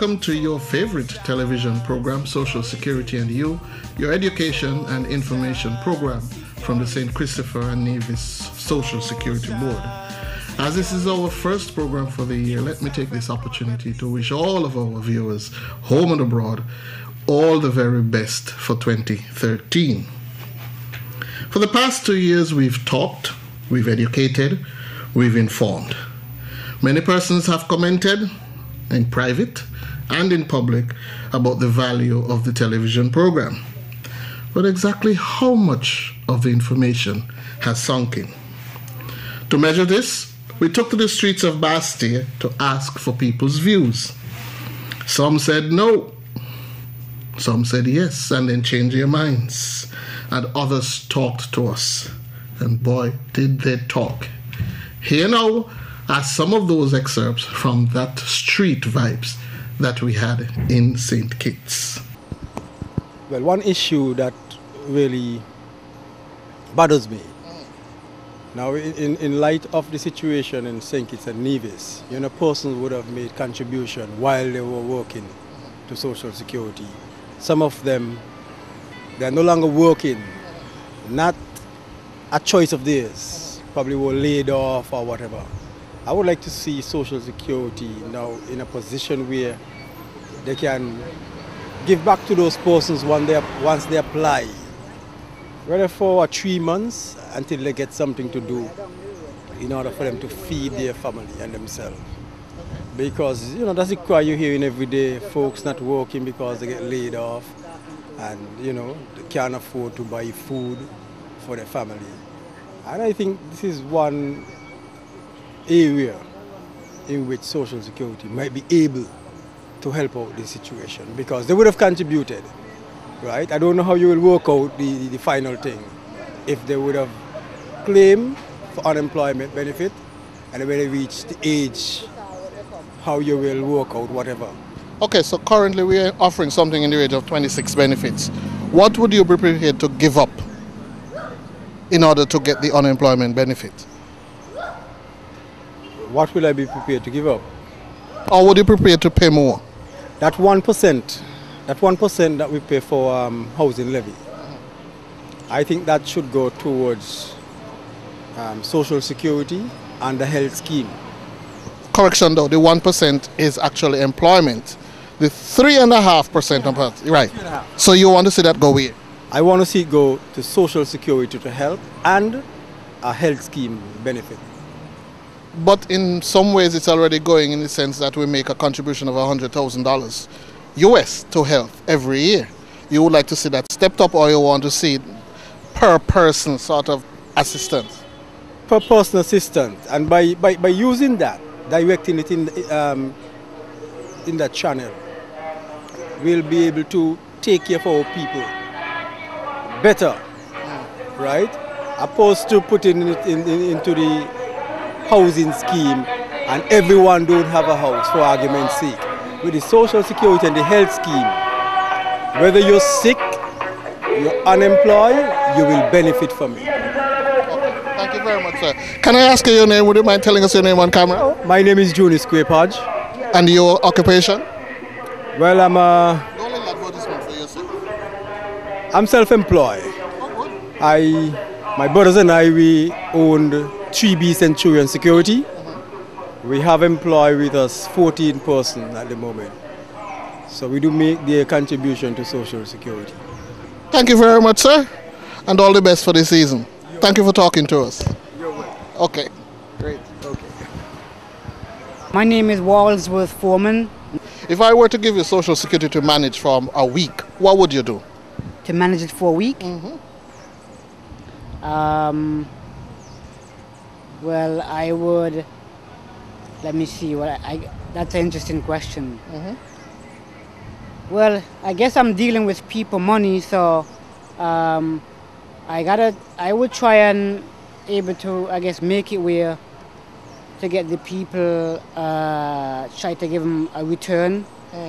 welcome to your favorite television program, Social Security and You, your education and information program from the St. Christopher and Nevis Social Security Board. As this is our first program for the year, let me take this opportunity to wish all of our viewers, home and abroad, all the very best for 2013. For the past 2 years, we've talked, we've educated, we've informed. Many persons have commented in private and in public about the value of the television program. But exactly how much of the information has sunk in? To measure this, we took to the streets of Bastille to ask for people's views. Some said no, some said yes, and then changed their minds. And others talked to us. And boy, did they talk. Here now are some of those excerpts from that street vibes that we had in St. Kitts. Well, one issue that really bothers me, now in light of the situation in St. Kitts and Nevis, persons would have made contribution while they were working to Social Security. Some of them, they're no longer working, not a choice of theirs, probably were laid off or whatever. I would like to see Social Security now in a position where they can give back to those persons once they apply, whether for 3 months until they get something to do in order for them to feed their family and themselves. Because, that's the cry you're hearing every day, folks not working because they get laid off and, they can't afford to buy food for their family. And I think this is one area in which Social Security might be able to help out this situation because they would have contributed, right? I don't know how you will work out the final thing. If they would have claimed for unemployment benefit and when they reach the age, how you will work out whatever. Okay, so currently we are offering something in the range of 26 benefits. What would you be prepared to give up in order to get the unemployment benefit? What will I be prepared to give up? Or would you be prepared to pay more? That 1% that we pay for housing levy, I think that should go towards Social Security and the health scheme. Correction though, the 1% is actually employment. The 3.5%, right. 3.5. So you want to see that go where? I want to see it go to Social Security to help and a health scheme benefit. But in some ways it's already going in the sense that we make a contribution of $100,000 US to health every year. You would like to see that stepped up or you want to see it per person sort of assistance? Per person assistance, and by using that, directing it in that channel, we'll be able to take care of our people better, right? Opposed to putting it into the housing scheme and everyone don't have a house, for argument's sake. With the Social Security and the health scheme, whether you're sick, you're unemployed, you will benefit from it. Thank you very much, sir. Can I ask you your name? Would you mind telling us your name on camera? My name is Junior Squapage. And your occupation? Well, I'm self-employed. My brothers and I, we owned 3B Centurion Security. We have employed with us 14 persons at the moment. So we do make their contribution to Social Security. Thank you very much, sir. And all the best for this season. Thank you for talking to us. You're welcome. Okay, great. Okay. My name is Walsworth Foreman. If I were to give you Social Security to manage for a week, what would you do? To manage it for a week? Well, I would, let me see, that's an interesting question. Well, I guess I'm dealing with people money, so I would try and able to, I guess, make it where to get the people, try to give them a return.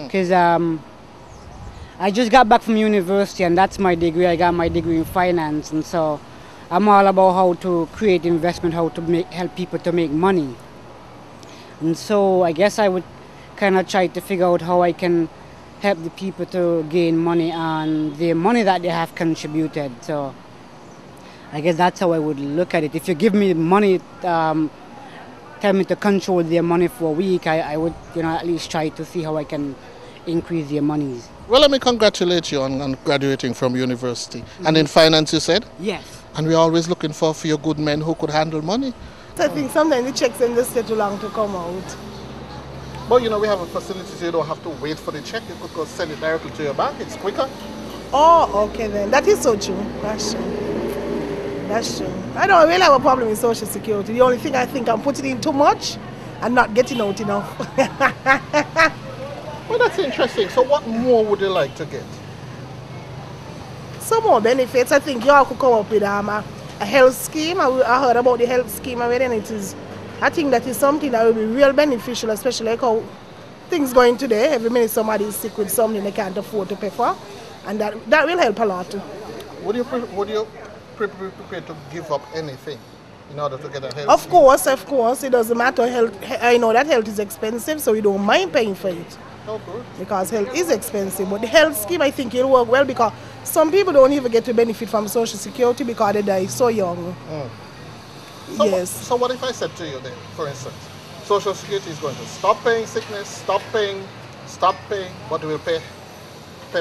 Because I just got back from university and that's my degree. I got my degree in finance, and so I'm all about how to create investment, how to help people to make money. And so I guess I would kind of try to figure out how I can help the people to gain money on the money that they have contributed. So I guess that's how I would look at it. If you give me money, tell me to control their money for a week, I would, at least try to see how I can increase their monies. Well, let me congratulate you on graduating from university. And in finance, you said? Yes. And we're always looking for your good men who could handle money. I think sometimes the checks in just take too long to come out. But we have a facility so you don't have to wait for the check. You could go send it directly to your bank. It's quicker. Oh, okay then. That is so true. That's true. That's true. I don't really have a problem with Social Security. The only thing I think I'm putting in too much and not getting out enough. Well, that's interesting. So what more would you like to get? Some more benefits. I think y'all could come up with a health scheme. I heard about the health scheme already, and I think that is something that will be real beneficial, especially like how things going today. Every minute somebody is sick with something they can't afford to pay for, and that will help a lot. Would you prepare to give up anything in order to get a health Of course. It doesn't matter. Health. I know that health is expensive, so we don't mind paying for it. Oh, good. Because health is expensive. But the health scheme, I think it'll work well because some people don't even get to benefit from Social Security because they die so young. Yes. So what if I said to you then, for instance, Social Security is going to stop paying sickness, stop paying, but they will pay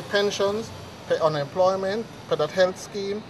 pensions, pay unemployment, pay that health scheme,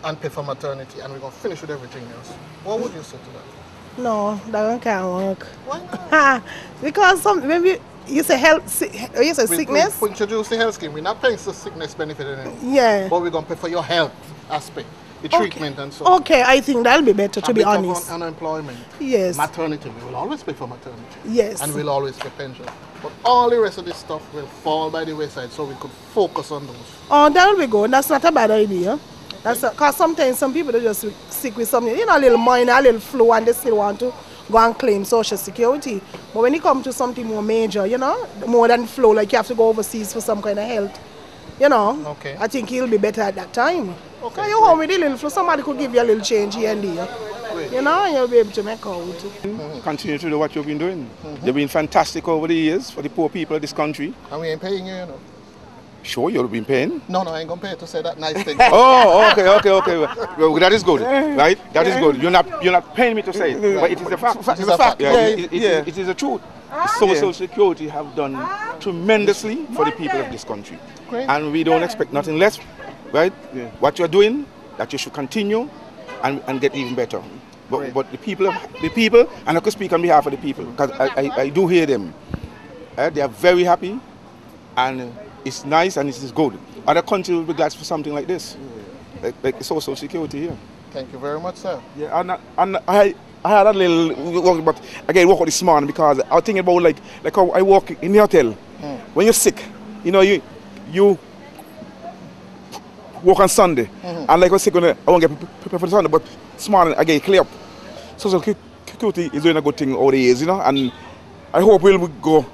and pay for maternity, and we're going to finish with everything else. What would you say to that? No, that one can't work. Why not? Because maybe you say sickness. We introduce the health scheme. We're not paying for sickness benefit anymore. Yeah. But we're going to pay for your health aspect, the treatment and so on. Okay, I think that'll be better, to be honest. Unemployment. Yes. Maternity, we will always pay for maternity. Yes. And we'll always pay pension. But all the rest of this stuff will fall by the wayside, so we could focus on those. Oh, that'll be good. That's not a bad idea. Because sometimes some people are just sick with something, a little minor, a little flu, and they still want to go and claim Social Security. But when it comes to something more major, more than flu, like you have to go overseas for some kind of health, Okay. I think it'll be better at that time. Okay. So you're home with a little flu, somebody could give you a little change here and there. And you'll be able to make out. Continue to do what you've been doing. You've been fantastic over the years for the poor people of this country. And we ain't paying you, Sure, you've been paying? No, I ain't going to pay to say that nice thing. Oh, okay. Well, that is good, right? That is good. You're not paying me to say it, but it is a fact. It is a fact. It is a truth. Social Security have done tremendously for the people of this country. Great. And we don't expect nothing less, right? What you're doing, that you should continue and get even better. But the people, and I could speak on behalf of the people, because I do hear them. They are very happy, and it's nice and it is good. Other countries will be glad for something like this, like Social Security here. Thank you very much, sir. Yeah, and I had a little, but again, work with this morning because I was thinking about like how I work in the hotel. When you're sick, you work on Sunday, and like I was sick, I won't get prepared for Sunday, but this morning I get clear up. Social Security is doing a good thing over the years, and I hope we'll go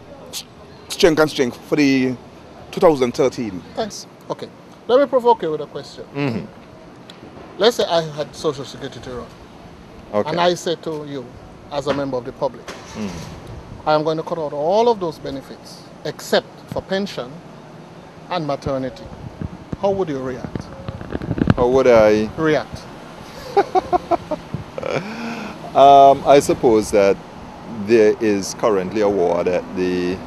strength and strength for the 2013. Thanks. Okay. Let me provoke you with a question. Let's say I had Social Security to run. Okay. And I say to you, as a member of the public, I am going to cut out all of those benefits except for pension and maternity. How would you react? How would I react? I suppose that there is currently a ward at the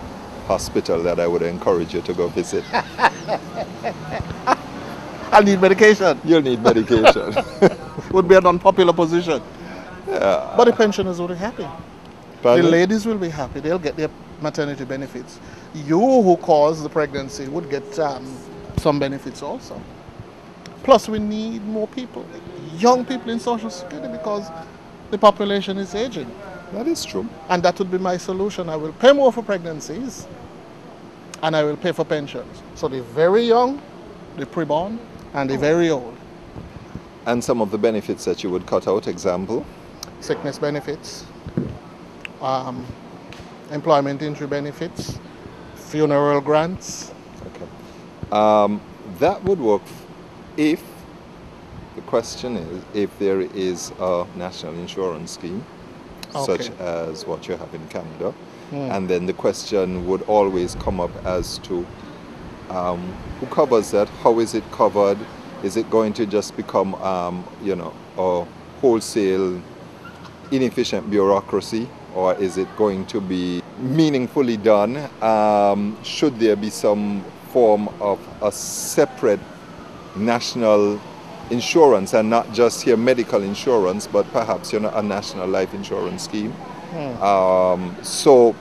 hospital that I would encourage you to go visit. I'll need medication. You'll need medication. Would be an unpopular position. Yeah. But the pensioners will be happy. Pardon? The ladies will be happy. They'll get their maternity benefits. You who caused the pregnancy would get some benefits also. Plus, we need more people, young people in Social Security, because the population is aging. That is true. And that would be my solution. I will pay more for pregnancies and I will pay for pensions. So the very young, the preborn, and the very old. And some of the benefits that you would cut out, example? Sickness benefits, employment injury benefits, funeral grants. Okay. That would work if, the question is, if there is a national insurance scheme such as what you have in Canada. And then the question would always come up as to who covers that, how is it covered, is it going to just become a wholesale inefficient bureaucracy, or is it going to be meaningfully done? Should there be some form of a separate national insurance, and not just here medical insurance, but perhaps a national life insurance scheme? So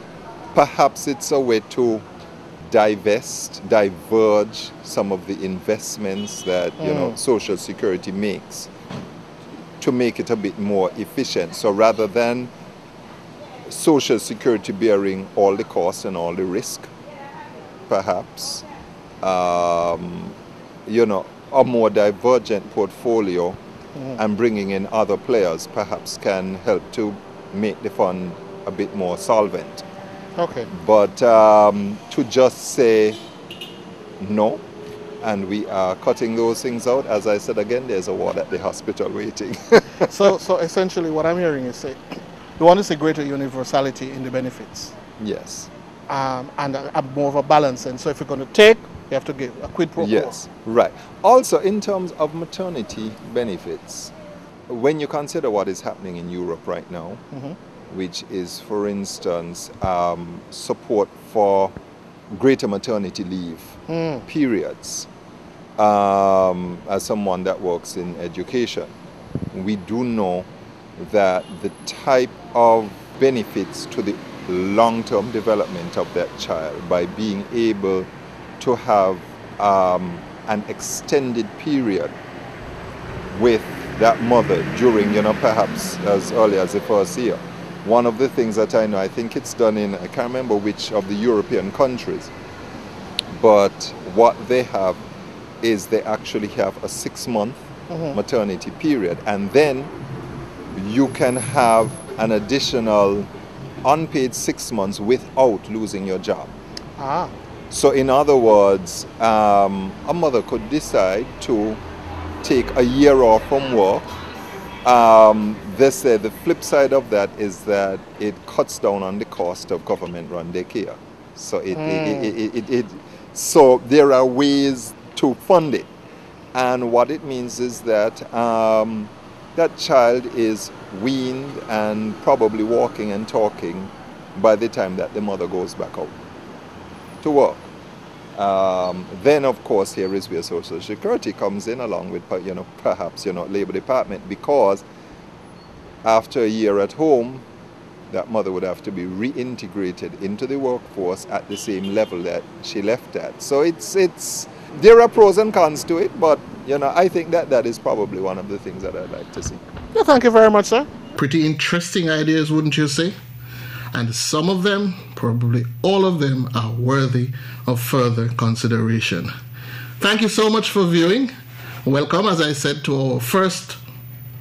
perhaps it's a way to diverge some of the investments that Social Security makes to make it a bit more efficient. So rather than Social Security bearing all the costs and all the risk, perhaps a more divergent portfolio and bringing in other players perhaps can help to make the fund a bit more solvent. Okay. But to just say no, and we are cutting those things out, as I said again, there's a ward at the hospital waiting. So essentially what I'm hearing is say, you want to see greater universality in the benefits. Yes. And more of a balance. And so if you're going to take, you have to give a quid pro quo. Yes, right. Also, in terms of maternity benefits, when you consider what is happening in Europe right now, which is, for instance, support for greater maternity leave periods, as someone that works in education, we do know that the type of benefits to the long-term development of that child by being able to have an extended period with that mother during, perhaps as early as the first year. One of the things that I know, I think it's done in, I can't remember which of the European countries, but what they have is they actually have a 6-month maternity period, and then you can have an additional unpaid 6 months without losing your job. So in other words, a mother could decide to take a year off from work. They say the flip side of that is that it cuts down on the cost of government-run daycare. So so there are ways to fund it, and what it means is that that child is weaned and probably walking and talking by the time that the mother goes back out to work. Then of course here is where Social Security comes in, along with perhaps Labor Department, because after a year at home, that mother would have to be reintegrated into the workforce at the same level that she left at. So there are pros and cons to it, but I think that is probably one of the things that I'd like to see. Yeah, thank you very much, sir. Pretty interesting ideas, wouldn't you say? And some of them, probably all of them, are worthy of further consideration. Thank you so much for viewing. Welcome, as I said, to our first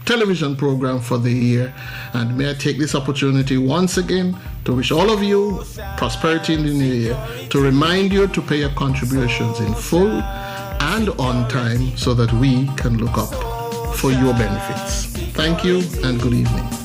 television program for the year, and may I take this opportunity once again to wish all of you prosperity in the new year, to remind you to pay your contributions in full and on time so that we can look up for your benefits. Thank you and good evening.